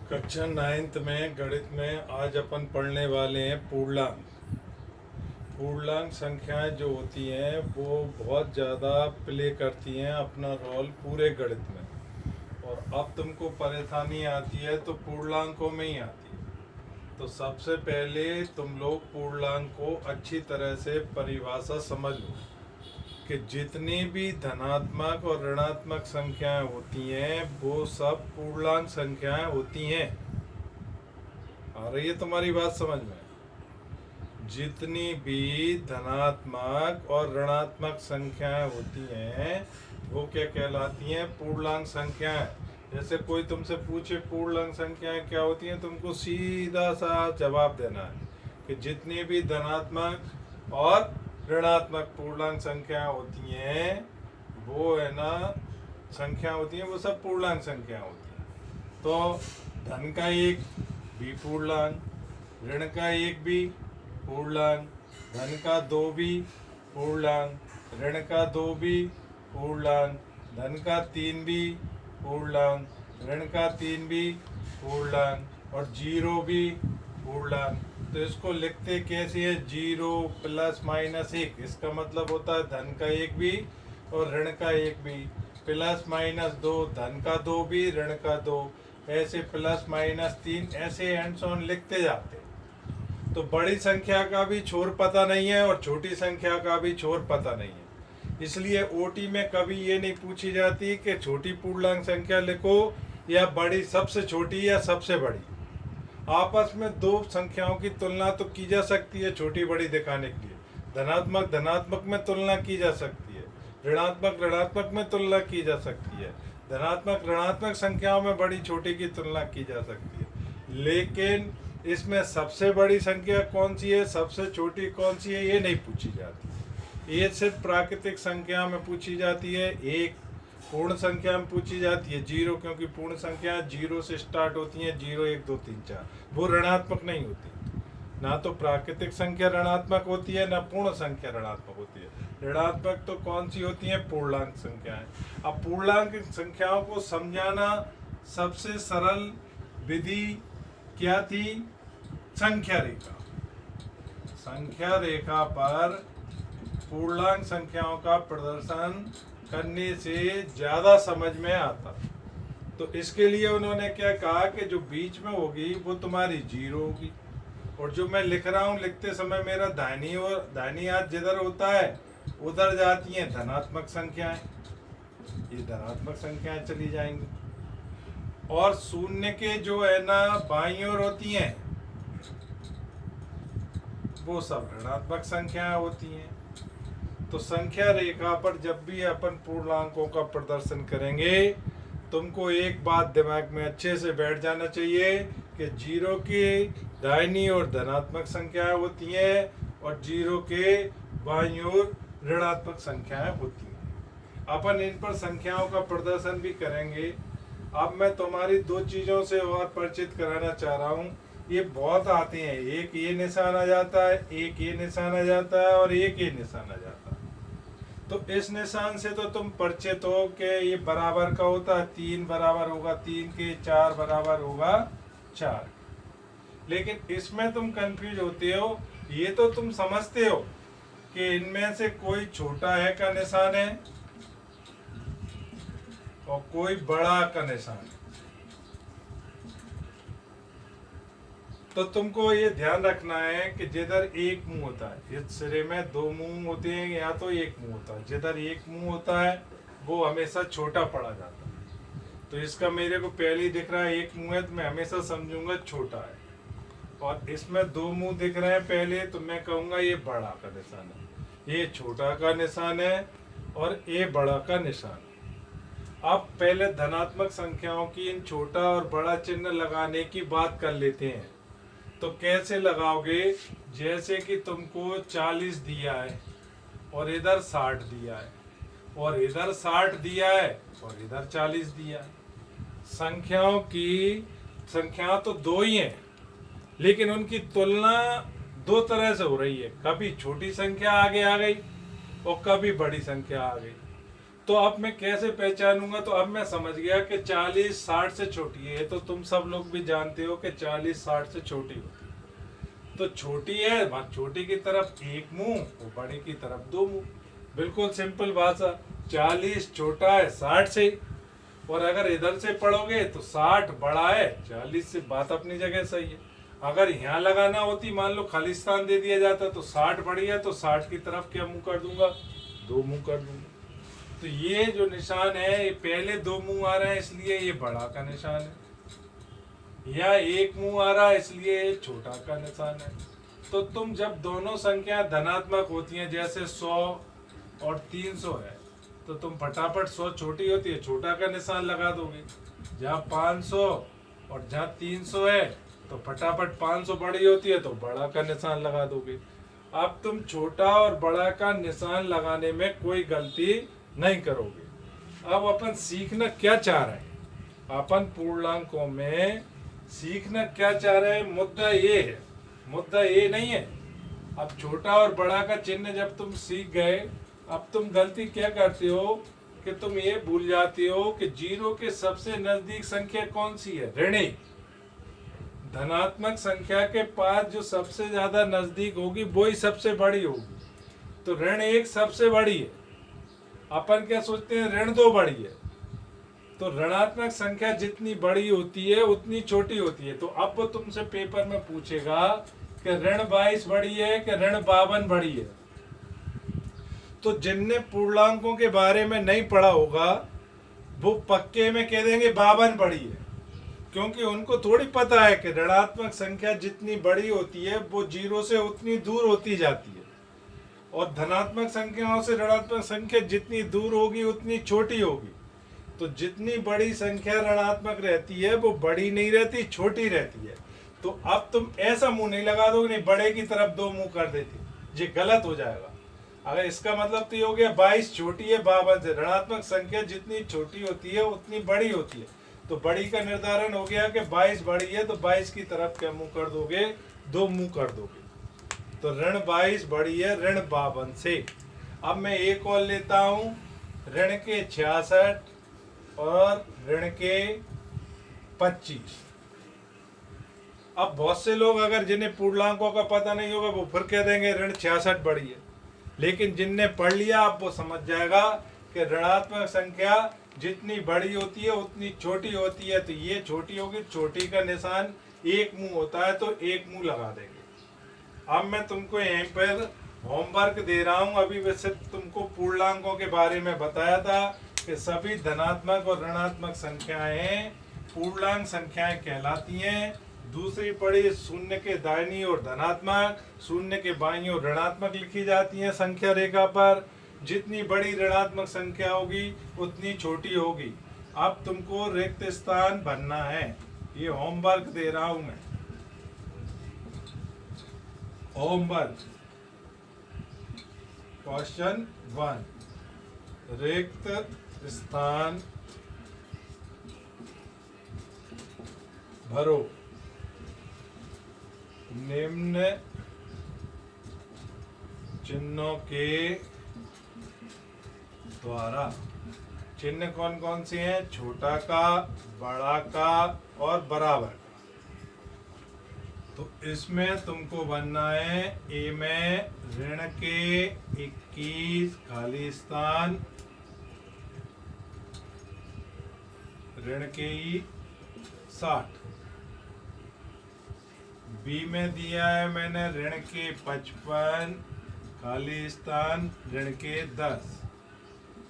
कक्षा 9th में गणित में आज अपन पढ़ने वाले हैं पूर्णांक। पूर्णांक संख्याएं जो होती हैं वो बहुत ज़्यादा प्ले करती हैं अपना रोल पूरे गणित में। और अब तुमको परेशानी आती है तो पूर्णांकों में ही आती है। तो सबसे पहले तुम लोग पूर्णांक को अच्छी तरह से परिभाषा समझ लो कि जितनी भी धनात्मक और ऋणात्मक संख्याएं होती हैं वो सब पूर्णांक संख्याएं होती हैं। आ रही है तुम्हारी बात समझ में? जितनी भी धनात्मक और ऋणात्मक संख्याएं होती हैं वो क्या कहलाती हैं? पूर्णांक संख्याएं। जैसे कोई तुमसे पूछे पूर्णांक संख्याएं क्या होती हैं, तुमको सीधा सा जवाब देना है कि जितनी भी धनात्मक और ऋणात्मक पूर्णांक संख्याएं होती हैं वो है ना संख्या होती हैं, वो सब पूर्णांक संख्या होती हैं। तो धन का एक भी पूर्णांक, ऋण का एक भी पूर्णांक, धन का दो भी पूर्णांक, ऋण का दो भी पूर्णांक, धन का तीन भी पूर्णांक, ऋण का तीन भी पूर्णांक और जीरो भी पूर्णांक। तो इसको लिखते कैसे है? जीरो प्लस माइनस एक। इसका मतलब होता है धन का एक भी और ऋण का एक भी, प्लस माइनस दो, धन का दो भी ऋण का दो, ऐसे प्लस माइनस तीन, ऐसे एंड ऑन लिखते जाते। तो बड़ी संख्या का भी छोर पता नहीं है और छोटी संख्या का भी छोर पता नहीं है। इसलिए ओटी में कभी ये नहीं पूछी जाती कि छोटी पूर्णांक संख्या लिखो या बड़ी, सबसे छोटी या सबसे बड़ी। आपस में दो संख्याओं की तुलना तो की जा सकती है छोटी बड़ी दिखाने के लिए। धनात्मक धनात्मक में तुलना की जा सकती है, ऋणात्मक ऋणात्मक में तुलना की जा सकती है, धनात्मक ऋणात्मक संख्याओं में बड़ी छोटी की तुलना की जा सकती है। लेकिन इसमें सबसे बड़ी संख्या कौन सी है, सबसे छोटी कौन सी है, ये नहीं पूछी जाती। ये सिर्फ प्राकृतिक संख्या में पूछी जाती है। एक पूर्ण संख्या में पूछी जाती है जीरो, क्योंकि पूर्ण संख्या जीरो से स्टार्ट होती हैं, 0 1 2 3 4, वो ऋणात्मक नहीं होती। ना तो प्राकृतिक संख्या ऋणात्मक होती है ना पूर्ण संख्या ऋणात्मक होती है। ऋणात्मक तो कौन सी होती है? पूर्णांक संख्याएं। अब पूर्णांक संख्याओं को समझाना सबसे सरल विधि क्या थी? संख्या रेखा। संख्या रेखा पर पूर्णांक संख्याओं का प्रदर्शन करने से ज्यादा समझ में आता। तो इसके लिए उन्होंने क्या कहा कि जो बीच में होगी वो तुम्हारी जीरो होगी, और जो मैं लिख रहा हूँ लिखते समय मेरा दाहिनी हाथ जिधर होता है उधर जाती हैं धनात्मक संख्याएं, ये धनात्मक संख्याएं चली जाएंगी। और शून्य के जो है ना बाईं ओर होती हैं वो सब ऋणात्मक संख्याएं होती हैं। तो संख्या रेखा पर जब भी अपन पूर्णांकों का प्रदर्शन करेंगे तुमको एक बात दिमाग में अच्छे से बैठ जाना चाहिए कि जीरो की दाहिनी ओर धनात्मक संख्याएं होती हैं और जीरो के बाईं ओर ऋणात्मक संख्याएं होती हैं। अपन इन पर संख्याओं का प्रदर्शन भी करेंगे। अब मैं तुम्हारी दो चीजों से और परिचित कराना चाह रहा हूँ। ये बहुत आते हैं, एक ये निशान आ जाता है, एक ये निशान आ जाता है और एक ये निशान आ जाता है। तो इस निशान से तो तुम परिचित हो कि ये बराबर का होता है, 3 बराबर होगा 3 के, 4 बराबर होगा 4। लेकिन इसमें तुम कंफ्यूज होते हो। ये तो तुम समझते हो कि इनमें से कोई छोटा है का निशान है और कोई बड़ा का निशान है। तो तुमको ये ध्यान रखना है कि जिधर एक मुंह होता है, इस सिरे में दो मुंह होते हैं या तो एक मुंह होता है, जिधर एक मुंह होता है वो हमेशा छोटा पड़ा जाता है। तो इसका मेरे को पहले ही दिख रहा है एक मुंह है तो मैं हमेशा समझूंगा छोटा है। और इसमें दो मुंह दिख रहे हैं पहले तो मैं कहूँगा ये बड़ा का निशान है, ये छोटा का निशान है और ये बड़ा का निशान है। अब पहले धनात्मक संख्याओं की इन छोटा और बड़ा चिन्ह लगाने की बात कर लेते हैं। तो कैसे लगाओगे? जैसे कि तुमको 40 दिया है और इधर 60 दिया है और इधर 60 दिया है और इधर 40 दिया है। संख्याओं तो दो ही हैं, लेकिन उनकी तुलना दो तरह से हो रही है। कभी छोटी संख्या आगे आ गई और कभी बड़ी संख्या आ गई। तो अब मैं कैसे पहचानूंगा? तो अब मैं समझ गया कि 40 60 से छोटी है। तो तुम सब लोग भी जानते हो कि 40 60 से छोटी होती है। तो छोटी है, वहाँ छोटी की तरफ एक मुंह और बड़ी की तरफ दो मुंह। बिल्कुल सिंपल भाषा। 40 छोटा है 60 से, और अगर इधर से पढ़ोगे तो 60 बड़ा है 40 से। बात अपनी जगह सही है। अगर यहाँ लगाना होती, मान लो खालिस्तान दे दिया जाता, तो 60 बड़ी है तो 60 की तरफ क्या मुंह कर दूंगा? दो मुंह कर दूंगा। तो ये जो निशान है, ये पहले दो मुंह आ रहे हैं इसलिए ये बड़ा का निशान है, या एक मुंह आ रहा है इसलिए ये छोटा का निशान है। तो तुम जब दोनों संख्या धनात्मक होती हैं, जैसे 100 और 300 है, तो तुम फटाफट 100 छोटी होती है छोटा का निशान लगा दोगे। जहाँ 500 और जहाँ 300 है तो फटाफट 500 बड़ी होती है तो बड़ा का निशान लगा दोगे। अब तुम छोटा और बड़ा का निशान लगाने में कोई गलती नहीं करोगे। अब अपन सीखना क्या चाह रहे हैं? अपन पूर्णांकों में सीखना क्या चाह रहे हैं? मुद्दा ये है, मुद्दा ये नहीं है। अब छोटा और बड़ा का चिन्ह जब तुम सीख गए, अब तुम गलती क्या करते हो कि तुम ये भूल जाते हो कि जीरो के सबसे नजदीक संख्या कौन सी है? ऋणी। धनात्मक संख्या के पास जो सबसे ज्यादा नजदीक होगी वही सबसे बड़ी होगी। तो ऋण 1 सबसे बड़ी है। अपन क्या सोचते हैं? ऋण 2 बड़ी है। तो ऋणात्मक संख्या जितनी बड़ी होती है उतनी छोटी होती है। तो अब वो तुमसे पेपर में पूछेगा कि ऋण 22 बड़ी है कि ऋण 52 बड़ी है। तो जिनने पूर्णांकों के बारे में नहीं पढ़ा होगा वो पक्के में कह देंगे 52 बड़ी है, क्योंकि उनको थोड़ी पता है कि ऋणात्मक संख्या जितनी बड़ी होती है वो जीरो से उतनी दूर होती जाती है, और धनात्मक संख्याओं से ऋणात्मक संख्या जितनी दूर होगी उतनी छोटी होगी। तो जितनी बड़ी संख्या ऋणात्मक रहती है वो बड़ी नहीं रहती, छोटी रहती है। तो अब तुम ऐसा मुंह नहीं लगा दोगे नहीं बड़े की तरफ दो मुंह कर देती, ये गलत हो जाएगा। अगर इसका मतलब तो ये हो गया 22 छोटी है 52 से। ऋणात्मक संख्या जितनी छोटी होती है उतनी बड़ी होती है। तो बड़ी का निर्धारण हो गया कि 22 बड़ी है, तो 22 की तरफ क्या मुंह कर दोगे? दो मुंह कर दोगे। तो ऋण 22 बड़ी है ऋण 52 से। अब मैं एक और लेता हूं, ऋण के 66 और ऋण के 25। अब बहुत से लोग अगर जिन्हें पूर्णांकों का पता नहीं होगा वो फिर कह देंगे ऋण 66 बड़ी है, लेकिन जिनने पढ़ लिया अब वो समझ जाएगा कि ऋणात्मक संख्या जितनी बड़ी होती है उतनी छोटी होती है। तो ये छोटी होगी, छोटी का निशान एक मुंह होता है तो एक मुंह लगा देंगे। अब मैं तुमको यहीं पर होमवर्क दे रहा हूं। अभी वैसे तुमको पूर्णांकों के बारे में बताया था कि सभी धनात्मक और ऋणात्मक संख्याएं पूर्णांक संख्याएं कहलाती हैं। दूसरी पढ़ी शून्य के दाहिनी ओर धनात्मक, शून्य के बाईं ओर ऋणात्मक लिखी जाती हैं संख्या रेखा पर। जितनी बड़ी ऋणात्मक संख्या होगी उतनी छोटी होगी। अब तुमको रिक्त स्थान भरना है, ये होमवर्क दे रहा हूं मैं। होमवर्क क्वेश्चन 1, रिक्त स्थान भरो। निम्न चिन्हों के द्वारा। चिन्ह कौन कौन से हैं? छोटा का, बड़ा का और बराबर का। तो इसमें तुमको बनना है ए में ऋण के 21 खाली स्थान, ऋण के 60। बी में दिया है मैंने ऋण के 55 खाली स्थान, ऋण के 10।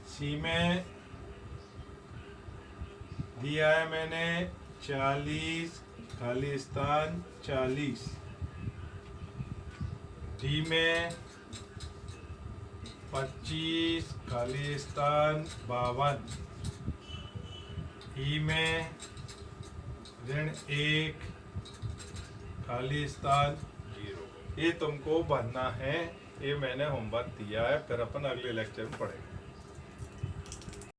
सी में दिया है मैंने 40 खाली स्थान 40। डी में 25 खाली स्थान 52। ई में ऋण 1 खाली स्थान 0। ये तुमको भरना है, ये मैंने होमवर्क दिया है, फिर अपन अगले लेक्चर में पढ़ेंगे।